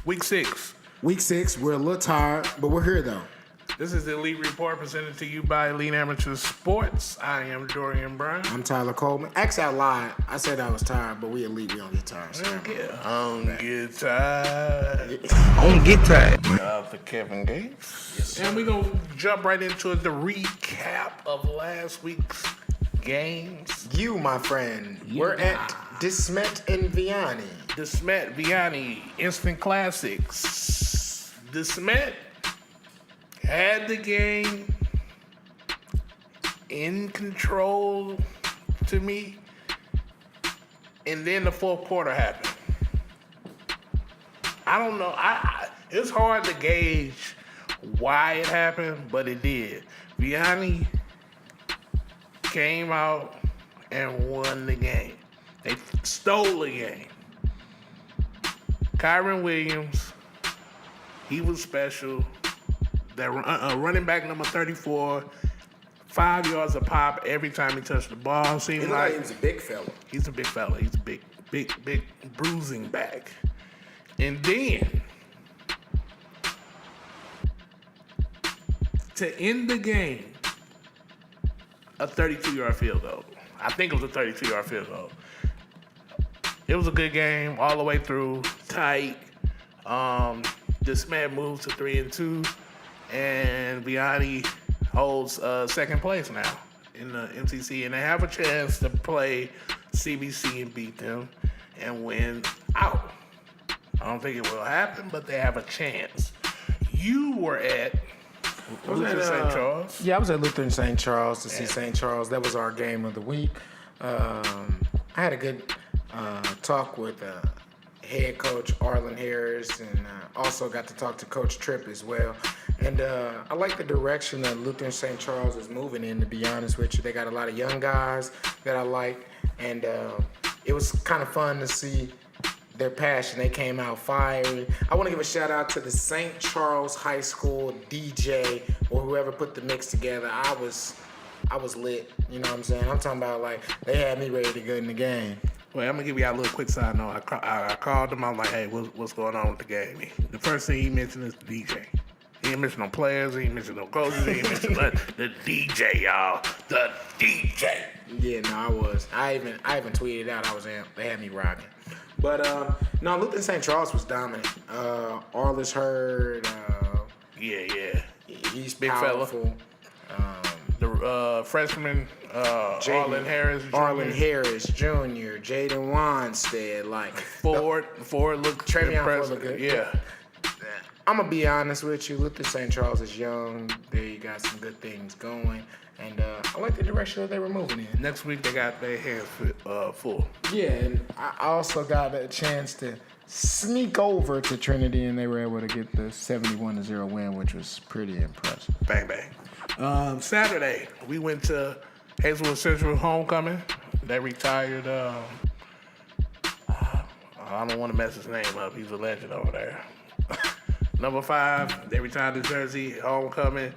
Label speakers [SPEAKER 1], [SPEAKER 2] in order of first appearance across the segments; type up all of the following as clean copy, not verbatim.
[SPEAKER 1] Week 6.
[SPEAKER 2] Week 6, we're a little tired, but we're here though.
[SPEAKER 1] This is the Elite Report presented to you by Elite Amateur Sports. I am Dorian Brown.
[SPEAKER 2] I'm Tyler Coleman. Actually, I lied. I said I was tired, but we elite. We don't get tired. So
[SPEAKER 1] I don't get tired.
[SPEAKER 2] I don't get tired.
[SPEAKER 1] For Kevin Gates. Yes, and we're going to jump right into the recap of last week's games.
[SPEAKER 2] You, my friend, we're at Desmet and Vianney.
[SPEAKER 1] Desmet, Vianney, instant classics. Desmet had the game in control to me, and then the fourth quarter happened. I don't know. It's hard to gauge why it happened, but it did. Vianney came out and won the game. They stole the game. Kyron Williams, he was special. That running back number 34, 5 yards a pop every time he touched the ball.
[SPEAKER 2] Seemed like he was a big fella.
[SPEAKER 1] He's a big fella. He's a big bruising back. And then to end the game, a 32-yard field goal. I think it was a 32-yard field goal. It was a good game all the way through, tight. This man moves to 3-2. And Vianney holds second place now in the MCC, and they have a chance to play CBC and beat them and win out. I don't think it will happen, but they have a chance. You were at Lutheran St. Charles.
[SPEAKER 2] Yeah, I was at Lutheran St. Charles to see St. Charles. That was our game of the week. I had a good talk with head coach Arlen Harris, and also got to talk to Coach Tripp as well. And I like the direction that Lutheran St. Charles is moving in, to be honest with you. They got a lot of young guys that I like, and it was kind of fun to see their passion. They came out fiery. I want to give a shout out to the St. Charles High School DJ or whoever put the mix together. I was lit, you know what I'm saying? I'm talking about, like, they had me ready to go in the game.
[SPEAKER 1] Well, I'm going to give you a little quick side note. I called him. I'm like, hey, what's going on with the game? The first thing he mentioned is the DJ. He ain't mentioned no players. He ain't mentioned no coaches. He ain't mentioned the DJ, y'all. The DJ.
[SPEAKER 2] Yeah, no, I was. I even tweeted out I was amped. They had me rocking. But, no, Lutheran St. Charles was dominant. Arliss Hurd.
[SPEAKER 1] Yeah.
[SPEAKER 2] He's
[SPEAKER 1] big
[SPEAKER 2] powerful.
[SPEAKER 1] The freshman, Arlen Harris Jr.
[SPEAKER 2] Jaden Wanstead, like
[SPEAKER 1] Ford looked impressive. Good. Yeah.
[SPEAKER 2] I'm gonna be honest with you. Lutheran St. Charles is young. They got some good things going, and I like the direction that they were moving in.
[SPEAKER 1] Next week they got their hands full.
[SPEAKER 2] Yeah, and I also got a chance to sneak over to Trinity, and they were able to get the 71-0 win, which was pretty impressive.
[SPEAKER 1] Bang bang. Saturday we went to Hazelwood Central homecoming. They retired. I don't want to mess his name up. He's a legend over there. Number 5, they retired the jersey, homecoming.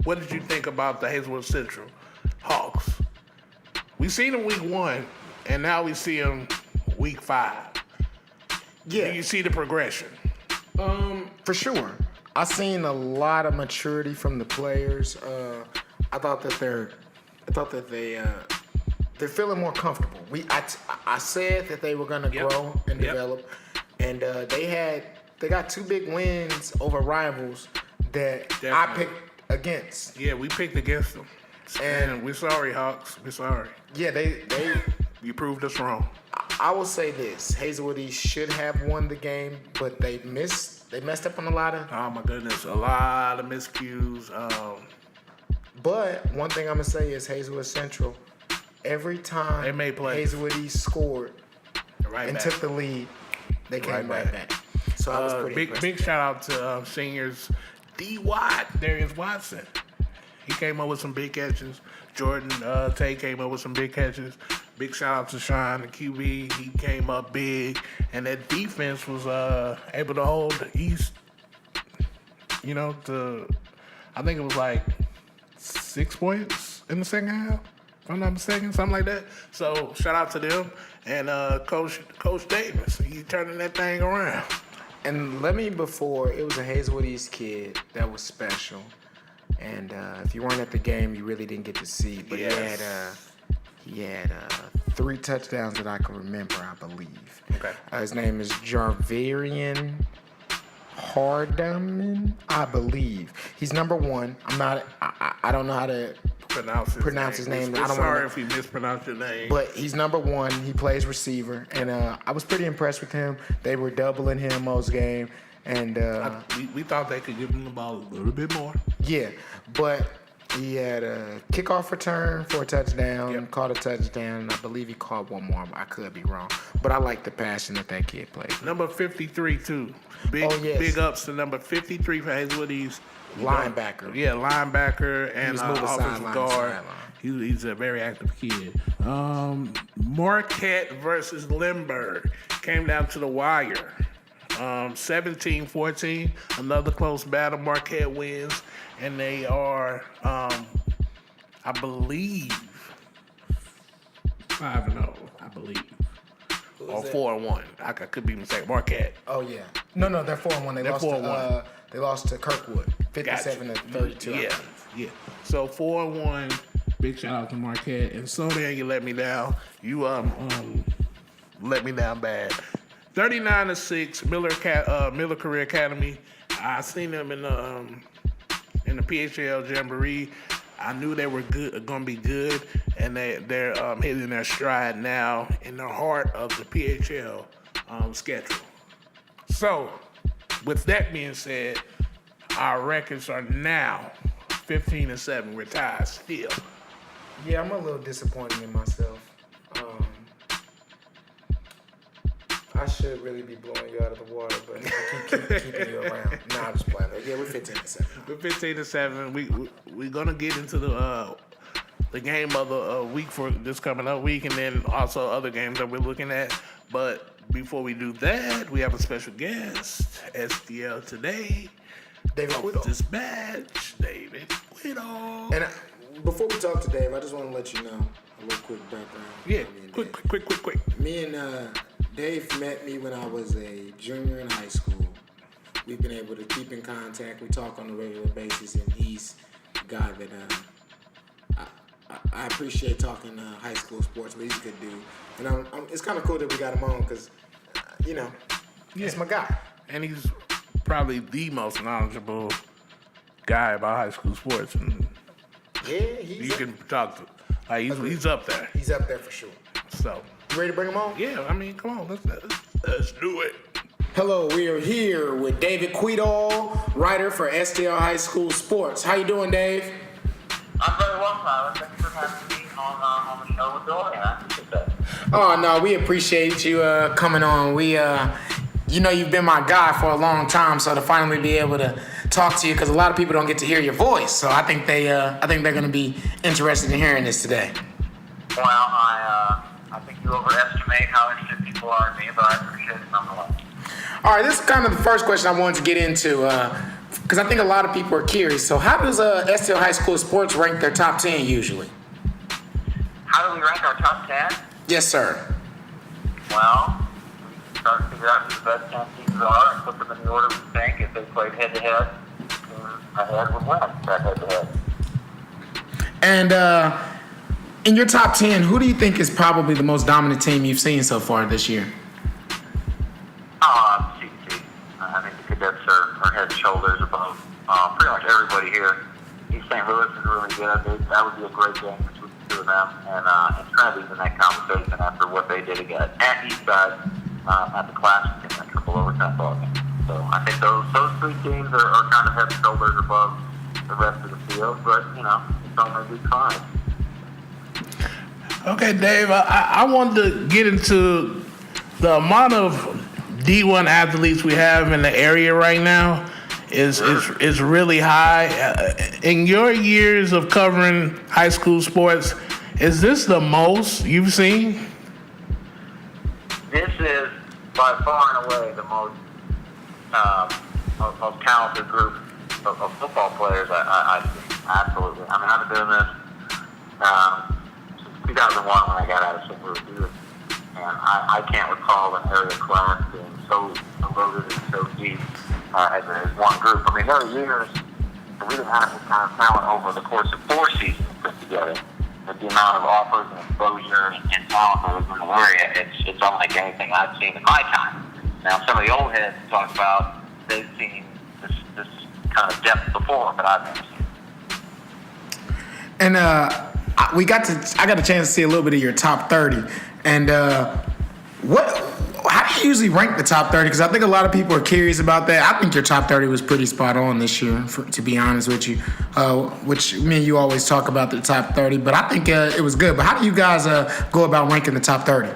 [SPEAKER 1] What did you think about the Hazelwood Central Hawks? We seen them week 1, and now we see them week 5. Yeah. Do you see the progression?
[SPEAKER 2] For sure. I seen a lot of maturity from the players. I thought that they're feeling more comfortable. I said that they were gonna grow and develop. And they got 2 big wins over rivals that I picked against.
[SPEAKER 1] Yeah, we picked against them. And we're sorry, Hawks. We're sorry.
[SPEAKER 2] Yeah,
[SPEAKER 1] you proved us wrong.
[SPEAKER 2] I will say this: Hazelwood East should have won the game, but they messed up on a lot of.
[SPEAKER 1] Oh my goodness, a lot of miscues.
[SPEAKER 2] But one thing I'm gonna say is Hazelwood Central. Every time
[SPEAKER 1] they made plays.
[SPEAKER 2] Hazelwood East scored took the lead, they came right back. So I was pretty
[SPEAKER 1] big shout out to seniors Darius Watson. He came up with some big catches. Jordan Tate came up with some big catches. Big shout out to Sean, the QB. He came up big, and that defense was able to hold the East. You know, I think it was like 6 points in the second half. if I'm not mistaken, something like that. So shout out to them and Coach Davis. He turning that thing around.
[SPEAKER 2] And before, it was a Hazelwood East kid that was special. And if you weren't at the game, you really didn't get to see. But he had 3 touchdowns that I can remember, I believe.
[SPEAKER 1] Okay.
[SPEAKER 2] His name is Jarvarian Hardiman, I believe. He's number 1. I don't know how to pronounce his name.
[SPEAKER 1] I'm sorry if he mispronounced your name.
[SPEAKER 2] But he's number 1. He plays receiver. And I was pretty impressed with him. They were doubling him most game. And
[SPEAKER 1] we thought they could give him the ball a little bit more.
[SPEAKER 2] Yeah, but he had a kickoff return for a touchdown, caught a touchdown, and I believe he caught one more. I could be wrong. But I like the passion that kid played.
[SPEAKER 1] Number 53, too. Big ups to number 53 for Hazelwood East.
[SPEAKER 2] Linebacker.
[SPEAKER 1] Yeah, linebacker and offensive guard.
[SPEAKER 2] Sideline.
[SPEAKER 1] He's a very active kid. Marquette versus Lindbergh came down to the wire. 17-14, another close battle. Marquette wins, and they are, I believe, 5-0, I believe. Or 4-1. I could be mistaken. Marquette.
[SPEAKER 2] Oh, yeah. No, they're 4-1.
[SPEAKER 1] They're 4-1.
[SPEAKER 2] They lost to Kirkwood, 57-32.
[SPEAKER 1] Yeah. So 4-1. Big shout out to Marquette. And so then you let me down. You let me down bad. 39-6, Miller Career Academy. I seen them in the PHL Jamboree. I knew they were going to be good, and they're hitting their stride now in the heart of the PHL schedule. So, with that being said, our records are now 15-7. We're tied still.
[SPEAKER 2] Yeah, I'm a little disappointed in myself. I should really be blowing you out of the water, but I keep keeping you around. Nah, I'm just playing. Yeah, we're 15-7.
[SPEAKER 1] We're 15-7. We're gonna get into the game of the week for this coming up week, and then also other games that we're looking at. But before we do that, we have a special guest, STL today.
[SPEAKER 2] David Kvidahl.
[SPEAKER 1] Dispatch, David Kvidahl.
[SPEAKER 2] And before we talk to Dave, I just want to let you know a little quick background.
[SPEAKER 1] Yeah, quick.
[SPEAKER 2] Me and Dave met me when I was a junior in high school. We've been able to keep in contact. We talk on a regular basis, and he's a guy that I appreciate talking high school sports, but he's a good dude. And it's kind of cool that we got him on because, it's my guy.
[SPEAKER 1] And he's probably the most knowledgeable guy about high school sports. And
[SPEAKER 2] yeah,
[SPEAKER 1] you can talk to. He's up there.
[SPEAKER 2] He's up there for sure.
[SPEAKER 1] So.
[SPEAKER 2] You ready to bring him on?
[SPEAKER 1] Yeah, I mean, come on, let's do it.
[SPEAKER 2] Hello, we are here with David Kvidahl, writer for STL High School Sports. How you doing, Dave?
[SPEAKER 3] I'm very well, Tyler. Thanks for having me on the show with Dory. I appreciate that.
[SPEAKER 2] Oh, no, we appreciate you coming on. We, you've been my guy for a long time, so to finally be able to talk to you, because a lot of people don't get to hear your voice, so I think they're going to be interested in hearing this today.
[SPEAKER 3] Well, I think you overestimate how interested people are in me, but I appreciate it nonetheless.
[SPEAKER 2] All right, this is kind of the first question I wanted to get into, because I think a lot of people are curious. So how does STL High School Sports rank their top 10 usually?
[SPEAKER 3] How do we rank our top 10?
[SPEAKER 2] Yes, sir.
[SPEAKER 3] Well, we start to figure out who the best 10 teams are and put them in the order we think. If they played head-to-head, ahead would win that head-to-head.
[SPEAKER 2] And in your top 10, who do you think is probably the most dominant team you've seen so far this year?
[SPEAKER 3] CC. I think the cadets are head and shoulders above pretty much everybody here. East St. Louis is really good. That would be a great game between the two of them. And it's kind of even that conversation after what they did again at East Side at the Classic in that triple overtime ball game. So I think those 3 teams are kind of head and shoulders above the rest of the field. But, it's only week 5.
[SPEAKER 1] Okay, Dave, I wanted to get into the amount of D1 athletes we have in the area right now is really high. In your years of covering high school sports, is this the most you've seen?
[SPEAKER 3] This is by far and away the most talented group of football players I see. Absolutely. I mean, I've been doing this 2001 when I got out of St. Louis. And I can't recall an area class being so loaded and so deep as one group. I mean, there are years that we didn't have this kind of talent over the course of 4 seasons put together. With the amount of offers and exposure and talent that was in the area, it's unlike anything I've seen in my time. Now, some of the old heads talk about they've seen this kind of depth before, but I've never seen it.
[SPEAKER 2] And I got a chance to see a little bit of your top 30. And how do you usually rank the top 30? Because I think a lot of people are curious about that. I think your top 30 was pretty spot on this year, to be honest with you. Which me and you always talk about the top 30, but I think it was good. But how do you guys go about ranking the top 30?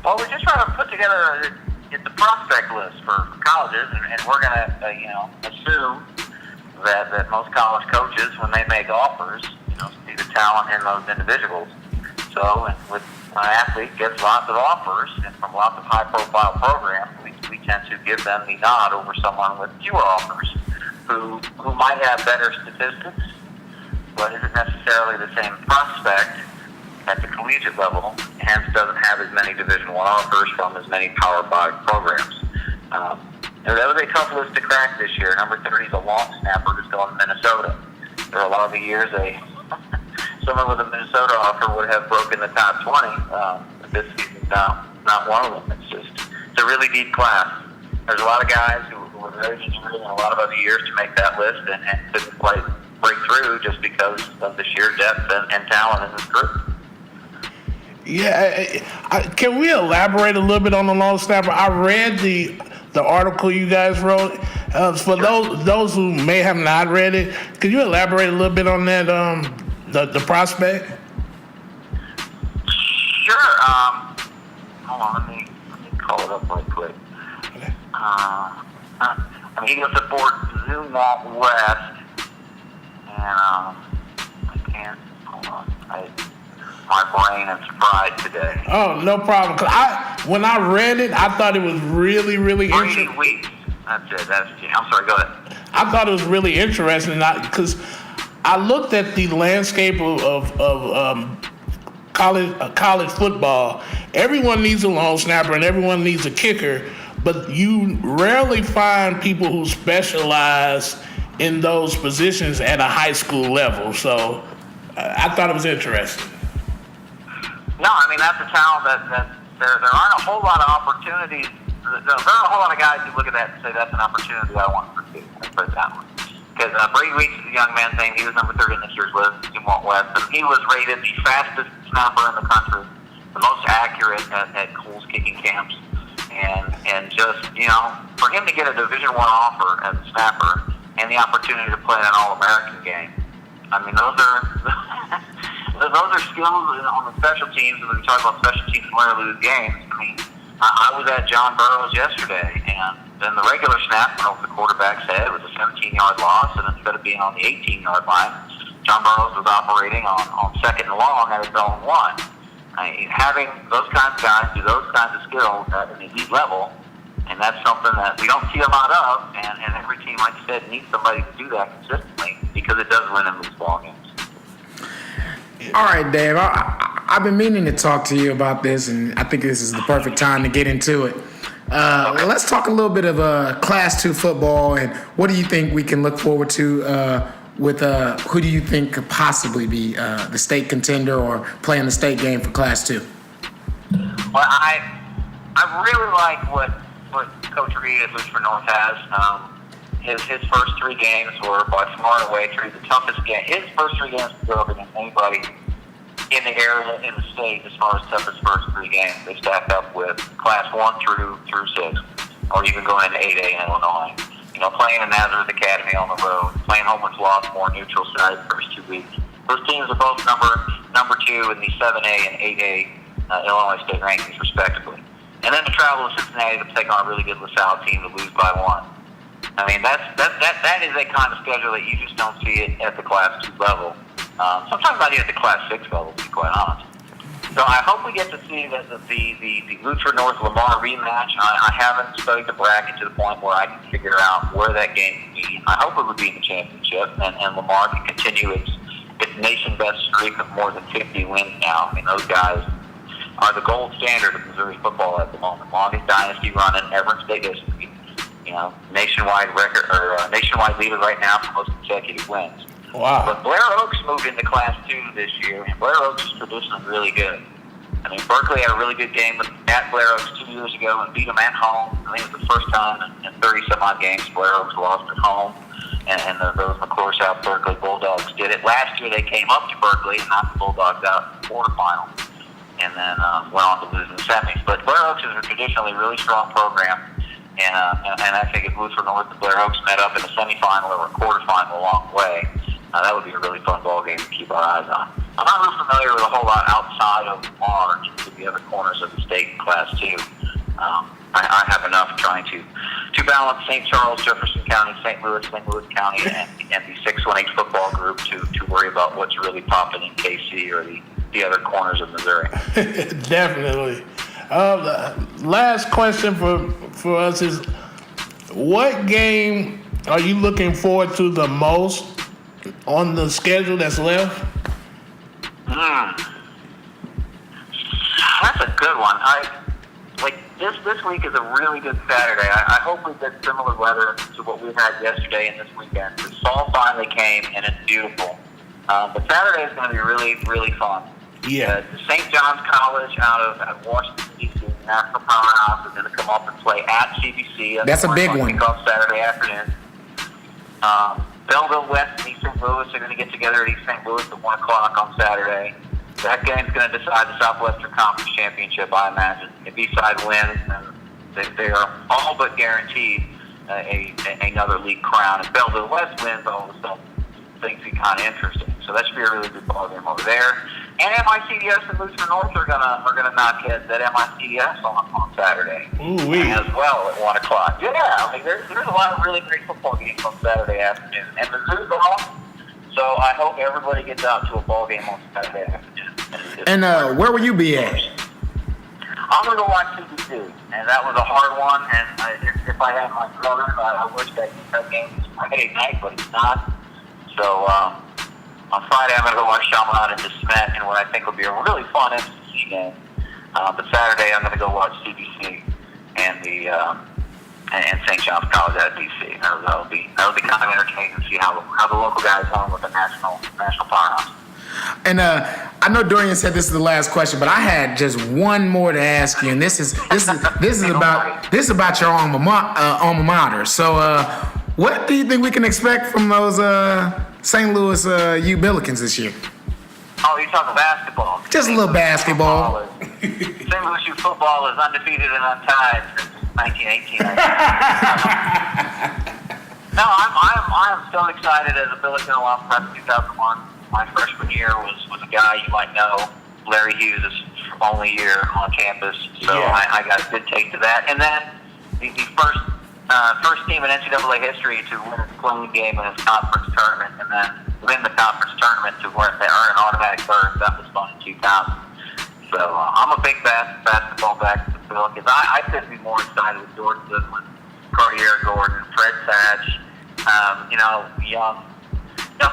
[SPEAKER 3] Well, we're just trying to put together the prospect list for colleges, and we're going to, assume that most college coaches, when they make offers, see the talent in those individuals. So, with an athlete gets lots of offers, and from lots of high-profile programs, we tend to give them the nod over someone with fewer offers, who might have better statistics, but isn't necessarily the same prospect at the collegiate level, hence doesn't have as many Division I offers from as many Power 5 programs. That was a tough list to crack this year. Number 30 is a long snapper who's going to Minnesota. There are a lot of the years someone with a Minnesota offer would have broken the top 20. This season's not one of them. It's a really deep class. There's a lot of guys who were very injured in a lot of other years to make that list and couldn't quite break through just because of the sheer depth and talent in this group.
[SPEAKER 1] Yeah, can we elaborate a little bit on the long snapper? I read the article you guys wrote. For those who may have not read it, could you elaborate a little bit on that, the prospect?
[SPEAKER 3] Sure. Hold on, let me call it up right quick.
[SPEAKER 1] Okay.
[SPEAKER 3] He goes to Fort Zoom out west, and I can't. Hold on. My brain is fried today.
[SPEAKER 1] Oh, no problem. 'Cause when I read it, I thought it was really, really interesting.
[SPEAKER 3] 3 weeks. That's it. I'm sorry. Go ahead.
[SPEAKER 1] I thought it was really interesting because I looked at the landscape of college football. Everyone needs a long snapper and everyone needs a kicker, but you rarely find people who specialize in those positions at a high school level. So I thought it was interesting.
[SPEAKER 3] No, I mean, that's a talent that there aren't a whole lot of opportunities. There aren't a whole lot of guys who look at that and say, that's an opportunity I want to pursue. Let's put it that way. Because Brady Weeks is a young man's name. He was number 30 in this year's list, Dumont West. And he was rated the fastest snapper in the country, the most accurate at Cole's kicking camps. And just, for him to get a Division I offer as a snapper and the opportunity to play in an All-American game, I mean, those are skills on the special teams. When we talk about special teams win or lose games, I mean, I was at John Burroughs yesterday, and then the regular snap went over the quarterback's head. It was a 17-yard loss, and instead of being on the 18-yard line, John Burroughs was operating on second and long at his own 1. I mean, having those kinds of guys do those kinds of skills at an elite level, and that's something that we don't see a lot of, and every team, like you said, needs somebody to do that consistently because it does win and lose ball games.
[SPEAKER 2] All right, Dave, I've been meaning to talk to you about this, and I think this is the perfect time to get into it. Let's talk a little bit of Class 2 football, and what do you think we can look forward to with who do you think could possibly be the state contender or playing the state game for Class 2?
[SPEAKER 3] Well, I really like what Coach Reed at Lutheran North has. His first 3 games were by far and away the toughest game. His first 3 games to go up against anybody in the area in the state as far as toughest first 3 games. They stacked up with Class 1 through 6, or even going into 8A in Illinois. Playing in Nazareth Academy on the road, playing Homewood's Lost more neutral side the first 2 weeks. Those teams are both number 2 in the 7A and 8A Illinois state rankings respectively. And then to travel to Cincinnati to take on a really good LaSalle team to lose by 1. I mean, that is a kind of schedule that you just don't see it at the Class 2 level. Sometimes not even at the Class 6 level, to be quite honest. So I hope we get to see the Lutheran North Lamar rematch. I haven't studied the bracket to the point where I can figure out where that game would be. I hope it would be in the championship, and Lamar can continue its it's nation best streak of more than 50 wins now. I mean, those guys are the gold standard of Missouri football at the moment. Longest dynasty run in ever in state history. You know, nationwide record or nationwide leader right now for most consecutive wins.
[SPEAKER 1] Wow.
[SPEAKER 3] But Blair Oaks moved into Class 2 this year, and Blair Oaks is traditionally really good. I mean, Berkeley had a really good game at Blair Oaks 2 years ago and beat them at home. I think it was the first time in 30-some-odd games Blair Oaks lost at home. And those McClure South Berkeley Bulldogs did it. Last year they came up to Berkeley and knocked the Bulldogs out in the quarterfinal, and then went on to lose in the semis. But Blair Oaks is a traditionally really strong program, and I think if Luther North and Blair Oaks met up in the semifinal or a quarterfinal along the way, that would be a really fun ball game to keep our eyes on. I'm not real familiar with a whole lot outside of Lamar into the other corners of the state in Class 2. I have enough trying to balance St. Charles, Jefferson County, St. Louis County, and the 618 football group to worry about what's really popping in KC or the other corners of Missouri.
[SPEAKER 1] Definitely. The last question for us is, what game are you looking forward to the most on the schedule that's left?
[SPEAKER 3] That's a good one. This week is a really good Saturday. I hope we get similar weather to what we had yesterday and this weekend. The fall finally came, and it's beautiful. But Saturday is going to be really, really fun.
[SPEAKER 1] Yeah.
[SPEAKER 3] St. John's College out of Washington, D.C., National Powerhouse, is going to come up and play at CBC.
[SPEAKER 2] That's a big one.
[SPEAKER 3] Kickoff Saturday afternoon. Belleville West and East St. Louis are going to get together at East St. Louis at 1 o'clock on Saturday. That game's going to decide the Southwestern Conference Championship, I imagine. If Eastside wins, then they are all but guaranteed another league crown. If Belleville West wins, all of a sudden things get kind of interesting. So that should be a really good ball game over there. And MICDS and Luther North are gonna knock heads at MICDS on Saturday.
[SPEAKER 1] Ooh-wee.
[SPEAKER 3] As well at 1 o'clock. Yeah, I mean there's a lot of really great football games on Saturday afternoon. And Mizzou's off, so I hope everybody gets out to a ball game on Saturday afternoon.
[SPEAKER 2] And where will you be at?
[SPEAKER 3] I'm going to go watch CBC, and that was a hard one, and if I had my brother, I wish that game was Friday night, but it's not. So on Friday, I'm going to go watch Chaminade and DeSmet in what I think will be a really fun MCC game. But Saturday, I'm going to go watch CBC and St. John's College out of D.C. That'll be kind of entertaining to see how the local guys home with the national powerhouse.
[SPEAKER 2] And I know Dorian said this is the last question, but I had just one more to ask you, and this is about your alma mater. So, what do you think we can expect from those St. Louis U Billikens this year?
[SPEAKER 3] Oh, you're talking basketball.
[SPEAKER 2] Just a little basketball.
[SPEAKER 3] St. Louis U football is undefeated and untied since 1918. No, I'm so excited as a Billiken alum from 2001. My freshman year was a guy you might know, Larry Hughes' only year on campus, so yeah. I got a good taste of that. And then the first team in NCAA history to win a playing game in its conference tournament, and then win the conference tournament to earn an automatic berth. That was fun in 2000. So I'm a big basketball back to the Billikens. I couldn't be more excited with Jordan Goodwin, Cartier Gordon, Fred Satch, young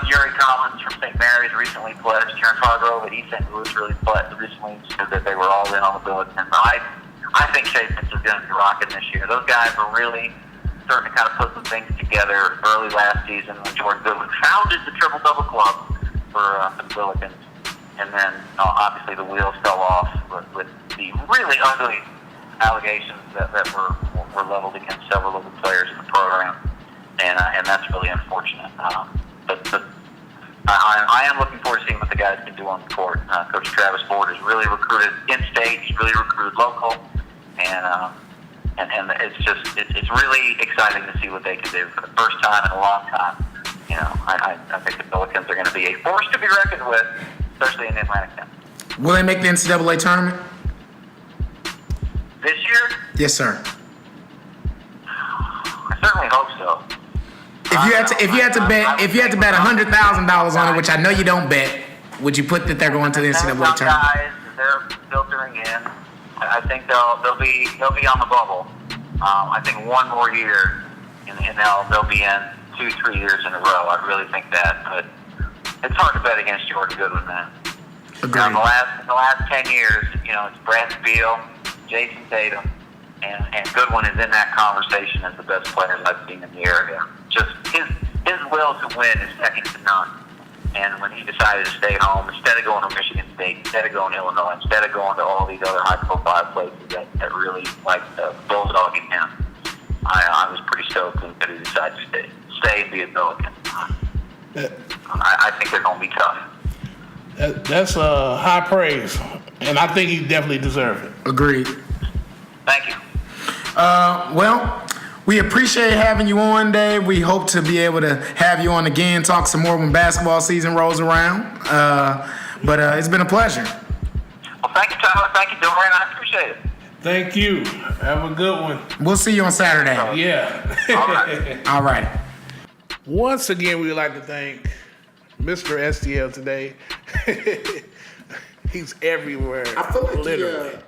[SPEAKER 3] Yuri Collins from St. Mary's recently pledged. Karen Hargrove at East St. Louis recently said that they were all in on the Billikens. I think Chapin is going to be rocking this year. Those guys were really starting to kind of put some things together early last season when Jordan Goodwin founded the Triple-Double Club for the Billikens. And then, obviously, the wheels fell off with the really ugly allegations that were leveled against several of the players in the program. And that's really unfortunate. But I am looking forward to seeing what the guys can do on the court. Coach Travis Ford has really recruited in-state. He's really recruited local. And it's really exciting to see what they can do for the first time in a long time. You know, I think the Billikens are going to be a force to be reckoned with, especially in the Atlantic 10.
[SPEAKER 2] Will they make the NCAA tournament?
[SPEAKER 3] This year?
[SPEAKER 2] Yes, sir.
[SPEAKER 3] I certainly hope so.
[SPEAKER 2] If you had to bet $100,000 on it, which I know you don't bet, would you put that they're going to the NCAA tournament?
[SPEAKER 3] Guys, they're filtering in. I think they'll be on the bubble. I think one more year, and they'll be in 2-3 years in a row. I really think that. But it's hard to bet against Jordan Goodwin, man.
[SPEAKER 2] Agreed.
[SPEAKER 3] Now, in the last 10 years, it's Brad Beal, Jason Tatum, and Goodwin is in that conversation as the best players I've seen in the area. Just his will to win is second to none. And when he decided to stay home, instead of going to Michigan State, instead of going to Illinois, instead of going to all these other high-profile places that really like bulldogging him, I was pretty stoked that he decided to stay and be a Pelican. I think they're going to be tough.
[SPEAKER 1] That's high praise, and I think he definitely deserves it.
[SPEAKER 2] Agreed.
[SPEAKER 3] Thank you.
[SPEAKER 2] Well, we appreciate having you on, Dave. We hope to be able to have you on again, talk some more when basketball season rolls around. But it's been a pleasure.
[SPEAKER 3] Well, thank you, Tyler. Thank you, Dorian. I appreciate it.
[SPEAKER 1] Thank you. Have a good one.
[SPEAKER 2] We'll see you on Saturday.
[SPEAKER 1] Yeah.
[SPEAKER 3] All right.
[SPEAKER 2] All right.
[SPEAKER 1] Once again, we would like to thank Mr. STL today. He's everywhere.
[SPEAKER 2] I feel like
[SPEAKER 1] literally.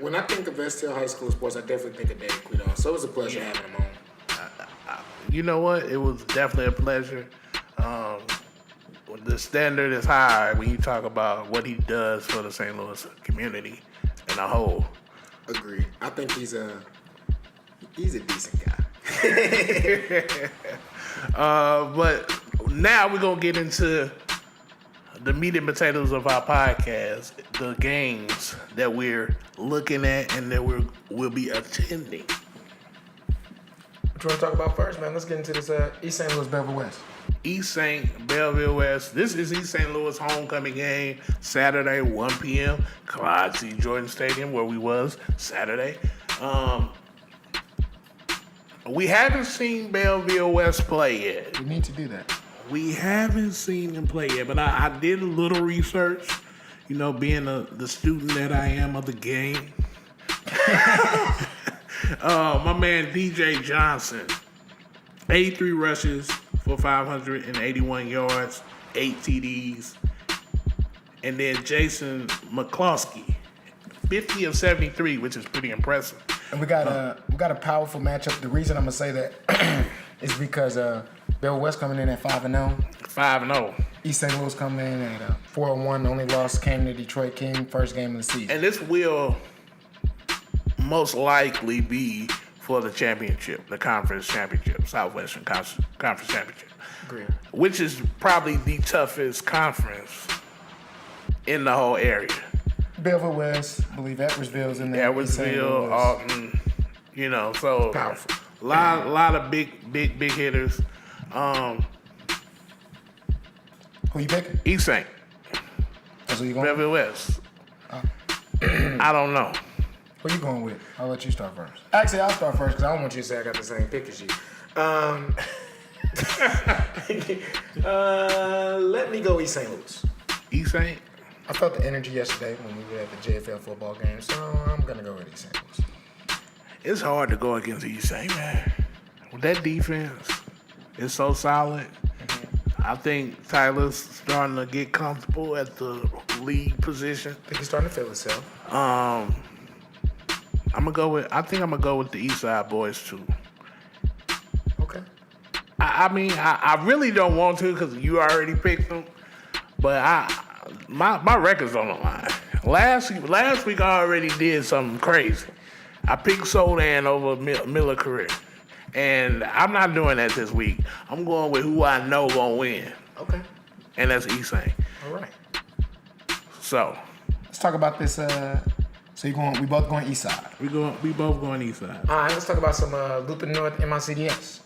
[SPEAKER 2] when I think of STL High School sports, I definitely think of Dave Kvidahl. So it was a pleasure having him on.
[SPEAKER 1] You know what? It was definitely a pleasure. The standard is high when you talk about what he does for the St. Louis community in a whole.
[SPEAKER 2] Agreed. I think he's a decent guy.
[SPEAKER 1] But now we're going to get into the meat and potatoes of our podcast, the games that we're looking at and that we'll be attending.
[SPEAKER 2] What you want to talk about first, man? Let's get into this East St. Louis Belleville West.
[SPEAKER 1] East St. Belleville West. This is East St. Louis homecoming game, Saturday, 1 p.m., Clyde C. Jordan Stadium, where we was Saturday. We haven't seen Belleville West play yet.
[SPEAKER 2] We need to do that.
[SPEAKER 1] We haven't seen him play yet, but I did a little research, being the student that I am of the game. My man DJ Johnson, 83 rushes for 581 yards, 8 TDs. And then Jason McCloskey, 50 of 73, which is pretty impressive.
[SPEAKER 2] And we got a powerful matchup. The reason I'm gonna say that is because Belleville West coming in at 5-0.
[SPEAKER 1] 5-0.
[SPEAKER 2] East St. Louis coming in at 4-1. Only loss came to Detroit King, first game of the season.
[SPEAKER 1] And this will most likely be for the championship, the conference championship, Southwestern Conference Championship.
[SPEAKER 2] Agreed.
[SPEAKER 1] Which is probably the toughest conference in the whole area.
[SPEAKER 2] Belleville West, I believe Edwardsville's in there.
[SPEAKER 1] Edwardsville, Alton, so
[SPEAKER 2] Powerful.
[SPEAKER 1] lot of big hitters.
[SPEAKER 2] Who you picking?
[SPEAKER 1] East St.
[SPEAKER 2] That's who you going with?
[SPEAKER 1] Belleville West. I don't know.
[SPEAKER 2] Who you going with? I'll let you start first. Actually, I'll start first because I don't want you to say I got the same pick as you. Let me go East St. Louis.
[SPEAKER 1] East St.
[SPEAKER 2] I felt the energy yesterday when we were at the JFL football game, so I'm going to go with East St. Louis.
[SPEAKER 1] It's hard to go against East St., man. With that defense is so solid. I think Tyler's starting to get comfortable at the lead position.
[SPEAKER 2] I think he's starting to feel himself.
[SPEAKER 1] I think I'm gonna go with the East Side boys too.
[SPEAKER 2] Okay.
[SPEAKER 1] I really don't want to because you already picked them, but my record's on the line. Last week I already did something crazy. I picked Sodan over Miller Career, and I'm not doing that this week. I'm going with who I know gonna win.
[SPEAKER 2] Okay.
[SPEAKER 1] And that's East St.
[SPEAKER 2] All right.
[SPEAKER 1] So
[SPEAKER 2] let's talk about this. We both going East Side.
[SPEAKER 1] We both going East Side.
[SPEAKER 2] All right. Let's talk about some Luther North MICDS.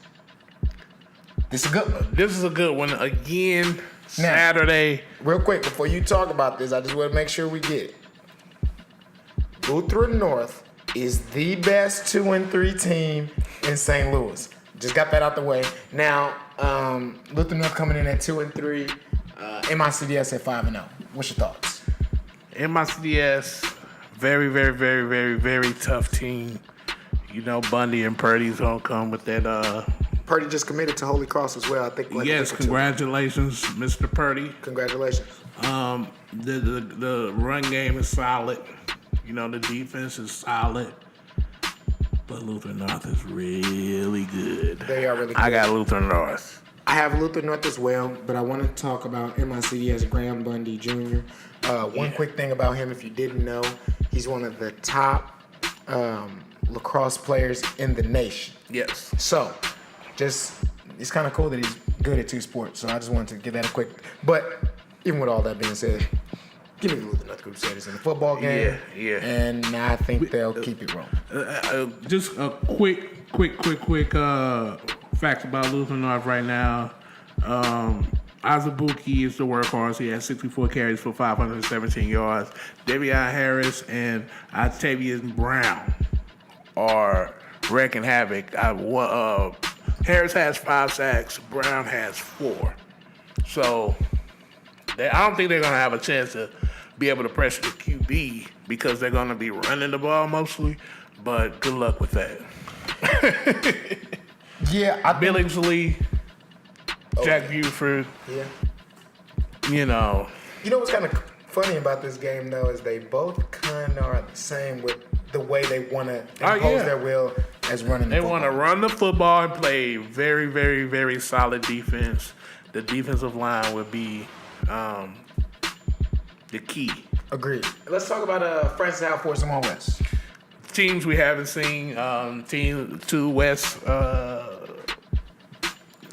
[SPEAKER 2] This is a good one.
[SPEAKER 1] This is a good one again. Saturday.
[SPEAKER 2] Real quick before you talk about this, I just want to make sure we get it. Lutheran North is the best 2-3 team in St. Louis. Just got that out the way. Now, Lutheran North coming in at 2-3, MICDS at 5-0. What's your thoughts?
[SPEAKER 1] MICDS, very, very, very, very, very tough team. Bundy and Purdy's gonna come with that.
[SPEAKER 2] Purdy just committed to Holy Cross as well. I think.
[SPEAKER 1] Yes, congratulations, Mr. Purdy.
[SPEAKER 2] Congratulations.
[SPEAKER 1] The run game is solid. The defense is solid. But Lutheran North is really good.
[SPEAKER 2] They are really good.
[SPEAKER 1] I got Lutheran North.
[SPEAKER 2] I have Luther North as well, but I want to talk about MICDS Graham Bundy Jr. One quick thing about him, if you didn't know, he's one of the top lacrosse players in the nation.
[SPEAKER 1] Yes.
[SPEAKER 2] So, it's kind of cool that he's good at two sports. So I just wanted to give that a quick. But even with all that being said, give me the Luther North Crusaders in the football game.
[SPEAKER 1] Yeah.
[SPEAKER 2] And I think they'll keep it rolling.
[SPEAKER 4] Just a quick facts about Luther North right now. Azubuike is the workhorse. He has 64 carries for 517 yards. Devion Harris and Octavius Brown are wrecking havoc. Harris has 5 sacks. Brown has 4. So I don't think they're going to have a chance to be able to pressure the QB because they're going to be running the ball mostly. But good luck with that.
[SPEAKER 2] Yeah,
[SPEAKER 1] Billingsley, Jack Buford.
[SPEAKER 2] Yeah.
[SPEAKER 1] You know
[SPEAKER 2] what's kind of funny about this game though is they both kind of are the same with the way they want to impose their will as running.
[SPEAKER 1] They want to run the football and play very, very, very solid defense. The defensive line would be the key.
[SPEAKER 2] Agreed. Let's talk about Francis Howard for Samoa West.
[SPEAKER 1] Teams we haven't seen. Team 2 West.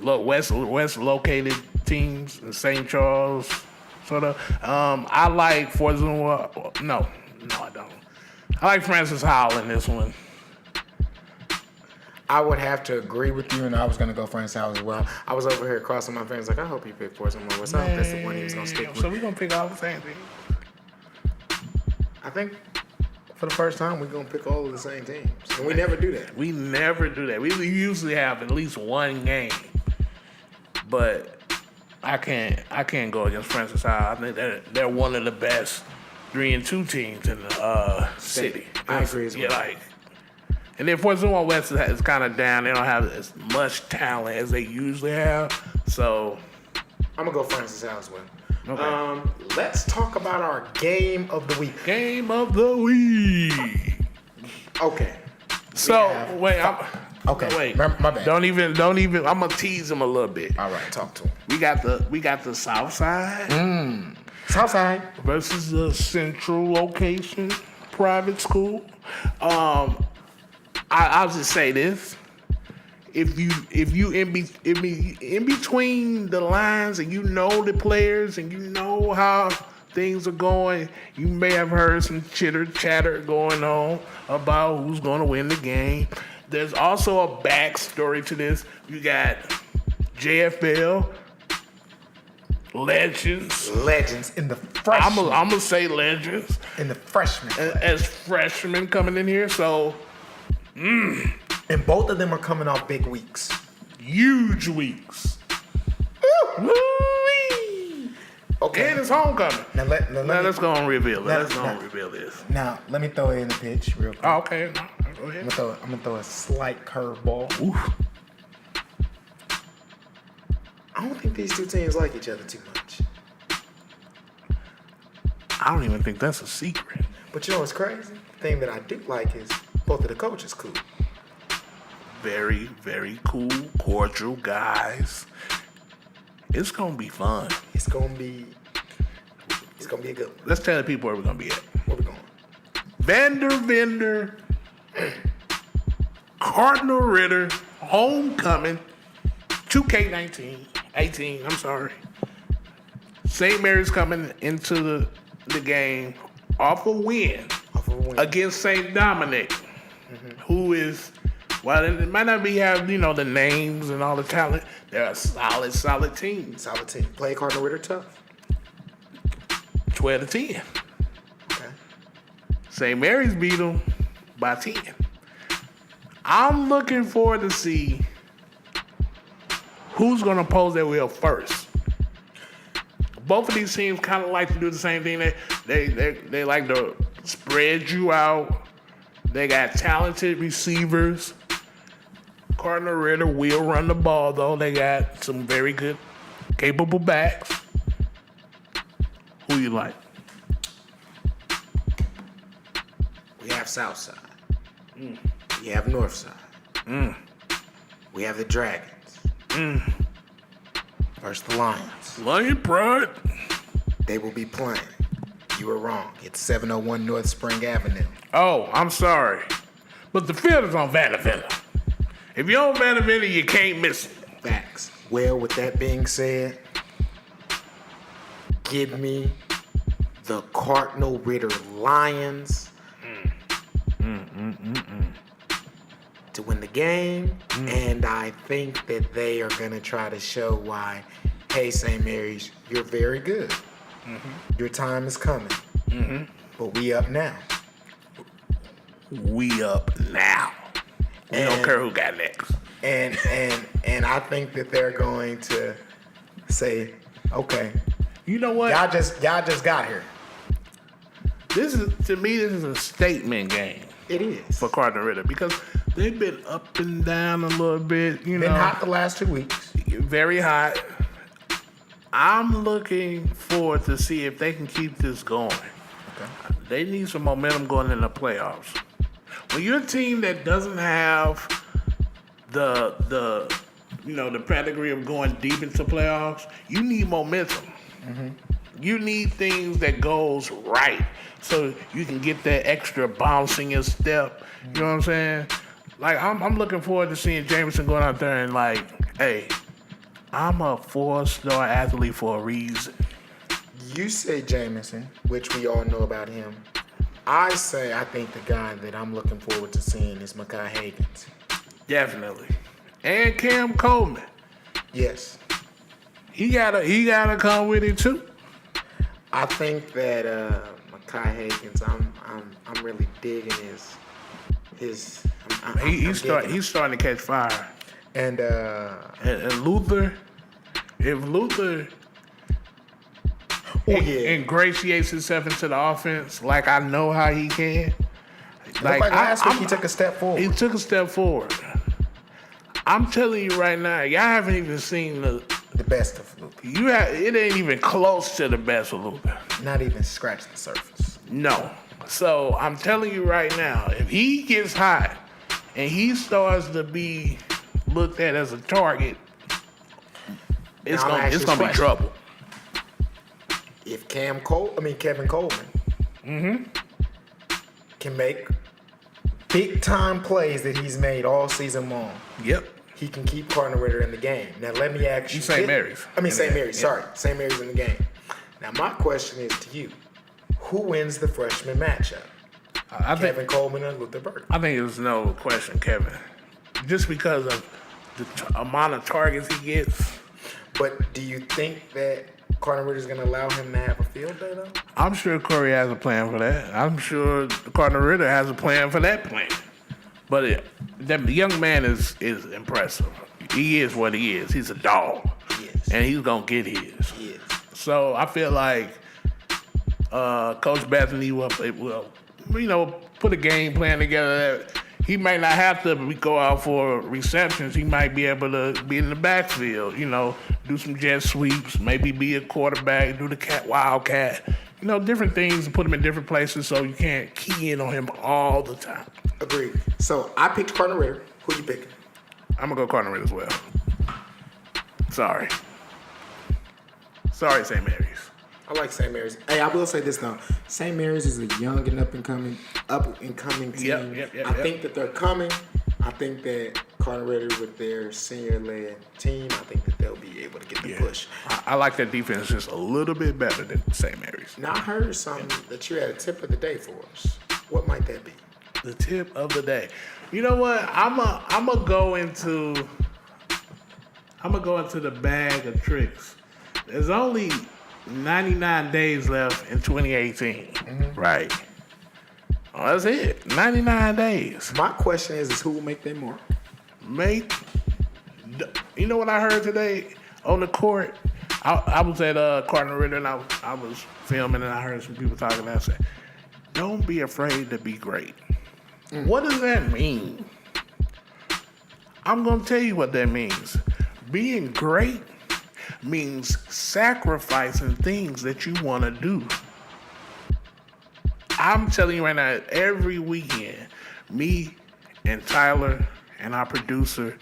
[SPEAKER 1] West located teams in St. Charles, sort of. I like Fort Zuma. No, I don't. I like Francis Howell in this one.
[SPEAKER 2] I would have to agree with you, and I was going to go Francis Howell as well. I was over here crossing my fingers like, I hope he picked Fort Zuma West. I hope that's the one he was going to stick with.
[SPEAKER 1] So we're going to pick all the same thing.
[SPEAKER 2] I think for the first time, we're going to pick all of the same teams. And we never do that.
[SPEAKER 1] We never do that. We usually have at least one game. But I can't go against Francis Howell. I think they're one of the best 3-2 teams in the city.
[SPEAKER 2] I agree as well.
[SPEAKER 1] And then Fort Zuma West is kind of down. They don't have as much talent as they usually have. So
[SPEAKER 2] I'm going to go Francis Howell as well.
[SPEAKER 1] Okay.
[SPEAKER 2] Let's talk about our game of the week.
[SPEAKER 1] Game of the week.
[SPEAKER 2] Okay.
[SPEAKER 1] So wait.
[SPEAKER 2] My bad.
[SPEAKER 1] Don't even. I'm gonna tease him a little bit.
[SPEAKER 2] All right, talk to him.
[SPEAKER 1] We got the South Side
[SPEAKER 2] South Side
[SPEAKER 1] versus the Central location private school. I'll just say this: if you in between the lines and you know the players and you know how things are going, you may have heard some chitter chatter going on about who's going to win the game. There's also a backstory to this. You got JFL legends
[SPEAKER 2] in the freshman.
[SPEAKER 1] I'm gonna say legends
[SPEAKER 2] in the freshman
[SPEAKER 1] as freshmen coming in here. So,
[SPEAKER 2] and both of them are coming off big weeks,
[SPEAKER 1] huge weeks. Okay, and it's homecoming. Now let's go and reveal it. Let's go and reveal this.
[SPEAKER 2] Now let me throw it in the pitch real quick.
[SPEAKER 1] Oh, okay. Go ahead.
[SPEAKER 2] I'm gonna throw a slight curveball. I don't think these two teams like each other too much.
[SPEAKER 1] I don't even think that's a secret.
[SPEAKER 2] But you know what's crazy? The thing that I do like is both of the coaches cool.
[SPEAKER 1] Very, very cool, cordial guys. It's gonna be fun.
[SPEAKER 2] It's gonna be a good one.
[SPEAKER 1] Let's tell the people where we're gonna be at.
[SPEAKER 2] Where we going?
[SPEAKER 1] Vendor, Cardinal Ritter, homecoming, 2K18, I'm sorry. St. Mary's coming into the game off a win against St. Dominic, who is, while it might not be have the names and all the talent, they're a solid team.
[SPEAKER 2] Solid team. Play Cardinal Ritter tough.
[SPEAKER 1] 12-10.
[SPEAKER 2] Okay.
[SPEAKER 1] St. Mary's beat them by 10. I'm looking forward to see who's going to pose their will first. Both of these teams kind of like to do the same thing. They like to spread you out. They got talented receivers. Cardinal Ritter will run the ball, though. They got some very good, capable backs. Who you like?
[SPEAKER 2] We have South Side. We have North Side. We have the Dragons. versus the Lions.
[SPEAKER 1] Lion Pride.
[SPEAKER 2] They will be playing. You were wrong. It's 701 North Spring Avenue.
[SPEAKER 1] Oh, I'm sorry. But the field is on Vanderbilt. If you're on Vanderbilt, you can't miss it.
[SPEAKER 2] Facts. Well, with that being said, give me the Cardinal Ritter Lions to win the game. And I think that they are going to try to show why, hey, St. Mary's, you're very good. Your time is coming. But we up now.
[SPEAKER 1] We up now. We don't care who got next.
[SPEAKER 2] And I think that they're going to say, okay,
[SPEAKER 1] You know what?
[SPEAKER 2] y'all just got here.
[SPEAKER 1] This is a statement game
[SPEAKER 2] It is.
[SPEAKER 1] for Cardinal Ritter because they've been up and down a little bit. You
[SPEAKER 2] Been
[SPEAKER 1] know,
[SPEAKER 2] hot the last 2 weeks.
[SPEAKER 1] very hot. I'm looking forward to see if they can keep this going.
[SPEAKER 2] Okay.
[SPEAKER 1] They need some momentum going in the playoffs. When you're a team that doesn't have the pedigree of going deep into playoffs, you need momentum. You need things that goes right so you can get that extra bounce in your step. You know what I'm saying? Like I'm looking forward to seeing Jameson going out there and like, hey, I'm a 4-star athlete for a reason.
[SPEAKER 2] You say Jameson, which we all know about him. I say I think the guy that I'm looking forward to seeing is Mekhi Higgins.
[SPEAKER 1] Definitely. And Cam Coleman.
[SPEAKER 2] Yes.
[SPEAKER 1] He gotta come with it too.
[SPEAKER 2] I think that Mekhi Higgins, I'm really digging his
[SPEAKER 1] He's starting to catch fire.
[SPEAKER 2] and
[SPEAKER 1] And Luther, if Luther ingratiates himself into the offense like I know how he can,
[SPEAKER 2] like last week he took a step forward.
[SPEAKER 1] He took a step forward. I'm telling you right now, y'all haven't even seen
[SPEAKER 2] The best of Luka.
[SPEAKER 1] it ain't even close to the best of Luka.
[SPEAKER 2] Not even scratched the surface.
[SPEAKER 1] No. So I'm telling you right now, if he gets hot and he starts to be looked at as a target, it's
[SPEAKER 2] Now, I'm
[SPEAKER 1] gonna
[SPEAKER 2] asking
[SPEAKER 1] be
[SPEAKER 2] this
[SPEAKER 1] trouble.
[SPEAKER 2] If Kevin Coleman can make big time plays that he's made all season long,
[SPEAKER 1] Yep.
[SPEAKER 2] he can keep Cardinal Ritter in the game. Now let me ask you.
[SPEAKER 1] St. Mary's.
[SPEAKER 2] St. Mary's.
[SPEAKER 1] Yeah.
[SPEAKER 2] Sorry, St. Mary's in the game. Now my question is to you: who wins the freshman matchup?
[SPEAKER 1] I think
[SPEAKER 2] Kevin Coleman or Luther Burton?
[SPEAKER 1] I think there's no question, Kevin. Just because of the amount of targets he gets,
[SPEAKER 2] But do you think that Cardinal Ritter's going to allow him to have a field day though?
[SPEAKER 1] I'm sure Corey has a plan for that. I'm sure Cardinal Ritter has a plan for that plan. But that young man is impressive. He is what he is. He's a dog.
[SPEAKER 2] He is.
[SPEAKER 1] And he's going to get his.
[SPEAKER 2] He is.
[SPEAKER 1] So I feel like Coach Bethany will put a game plan together that he might not have to go out for receptions. He might be able to be in the backfield, do some jet sweeps, maybe be a quarterback, do the wildcat, different things and put him in different places so you can't key in on him all the time.
[SPEAKER 2] Agreed. So I picked Cardinal Ritter. Who you picking?
[SPEAKER 1] I'm going to go Cardinal Ritter as well. Sorry, St. Mary's.
[SPEAKER 2] I like St. Mary's. Hey, I will say this though. St. Mary's is a young and up and coming team.
[SPEAKER 1] Yep.
[SPEAKER 2] I think that they're coming. I think that Cardinal Ritter with their senior-led team, I think that they'll be able to get the push.
[SPEAKER 1] I like that defense just a little bit better than St. Mary's.
[SPEAKER 2] Now I heard something that you had a tip of the day for us. What might that be?
[SPEAKER 1] The tip of the day. You know what? I'm gonna go into the bag of tricks. There's only 99 days left in 2018. Right. Oh, that's it. 99 days.
[SPEAKER 2] My question is who will make their mark?
[SPEAKER 1] You know what I heard today on the court? I was at Cardinal Ritter and I was filming and I heard some people talking and I said, don't be afraid to be great. What does that mean? I'm going to tell you what that means. Being great means sacrificing things that you want to do. I'm telling you right now, every weekend, me and Tyler and our producer,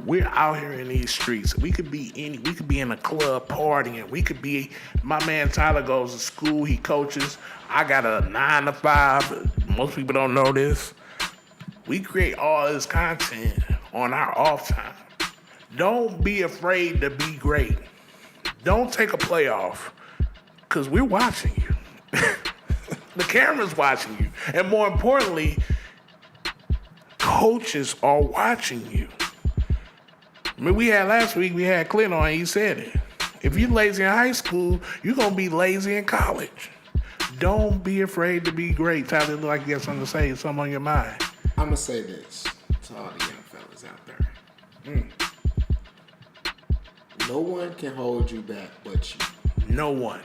[SPEAKER 4] We're out here in these streets. We could be in a club partying. We could be. My man Tyler goes to school. He coaches. I got a 9 to 5. Most people don't know this. We create all this content on our off time. Don't be afraid to be great. Don't take a play off, because we're watching you. The camera's watching you. And more importantly, coaches are watching you. I mean, last week, we had Clint on, and he said it. If you're lazy in high school, you're going to be lazy in college. Don't be afraid to be great. Tyler, look like you got something to say, something on your mind.
[SPEAKER 2] I'm going to say this to all the young fellas out there. No one can hold you back but you.
[SPEAKER 4] No one.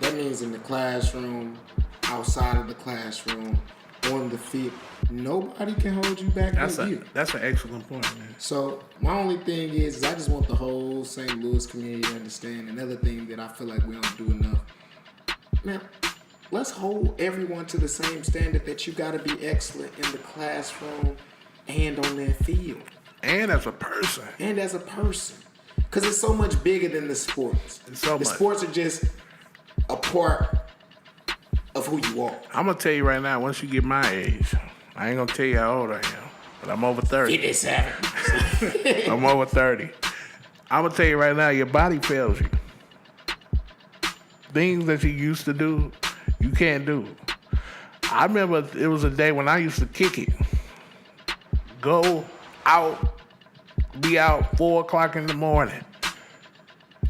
[SPEAKER 2] That means in the classroom, outside of the classroom, on the field. Nobody can hold you back but you.
[SPEAKER 4] That's an excellent point, man.
[SPEAKER 2] So my only thing is I just want the whole St. Louis community to understand another thing that I feel like we don't do enough. Man, let's hold everyone to the same standard that you got to be excellent in the classroom and on that field.
[SPEAKER 4] And as a person.
[SPEAKER 2] Because it's so much bigger than the sports. The sports are just a part of who you are.
[SPEAKER 4] I'm going to tell you right now, once you get my age, I ain't going to tell you how old I am, but I'm over 30.
[SPEAKER 2] 57.
[SPEAKER 4] I'm over 30. I'm going to tell you right now, your body fails you. Things that you used to do, you can't do. I remember it was a day when I used to kick it. Go out, be out 4 o'clock in the morning,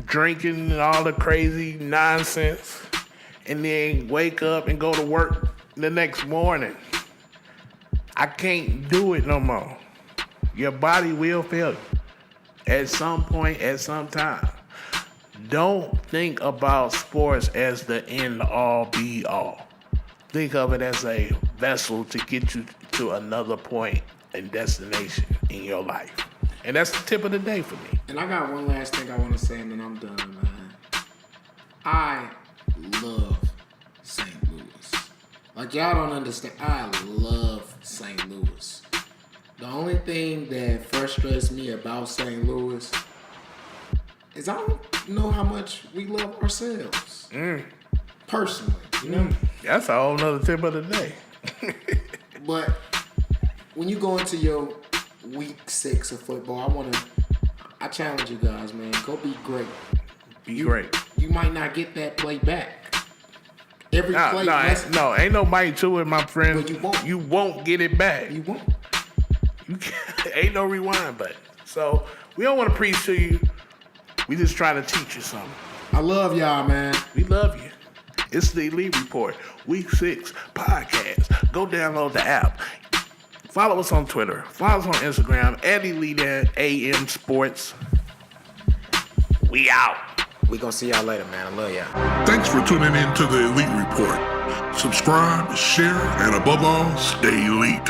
[SPEAKER 4] drinking and all the crazy nonsense, and then wake up and go to work the next morning. I can't do it no more. Your body will fail you at some point, at some time. Don't think about sports as the end all be all. Think of it as a vessel to get you to another point and destination in your life. And that's the tip of the day for me.
[SPEAKER 2] And I got one last thing I want to say, and then I'm done, man. I love St. Louis. Like, y'all don't understand. I love St. Louis. The only thing that frustrates me about St. Louis is I don't know how much we love ourselves. Personally, you know?
[SPEAKER 4] That's a whole nother tip of the day.
[SPEAKER 2] But when you go into your week 6 of football, I challenge you guys, man. Go be great.
[SPEAKER 4] Be great.
[SPEAKER 2] You might not get that play back. Every play.
[SPEAKER 4] Ain't no might to it, my friend.
[SPEAKER 2] But you won't.
[SPEAKER 4] You won't get it back.
[SPEAKER 2] You won't.
[SPEAKER 4] You can't, ain't no rewind button. So we don't want to preach to you. We just trying to teach you something.
[SPEAKER 2] I love y'all, man.
[SPEAKER 4] We love you. It's the Elite Report, Week 6 podcast. Go download the app. Follow us on Twitter. Follow us on Instagram at Elite AM Sports. We out.
[SPEAKER 2] We gonna see y'all later, man. I love y'all.
[SPEAKER 5] Thanks for tuning in to the Elite Report. Subscribe, share, and above all, stay elite.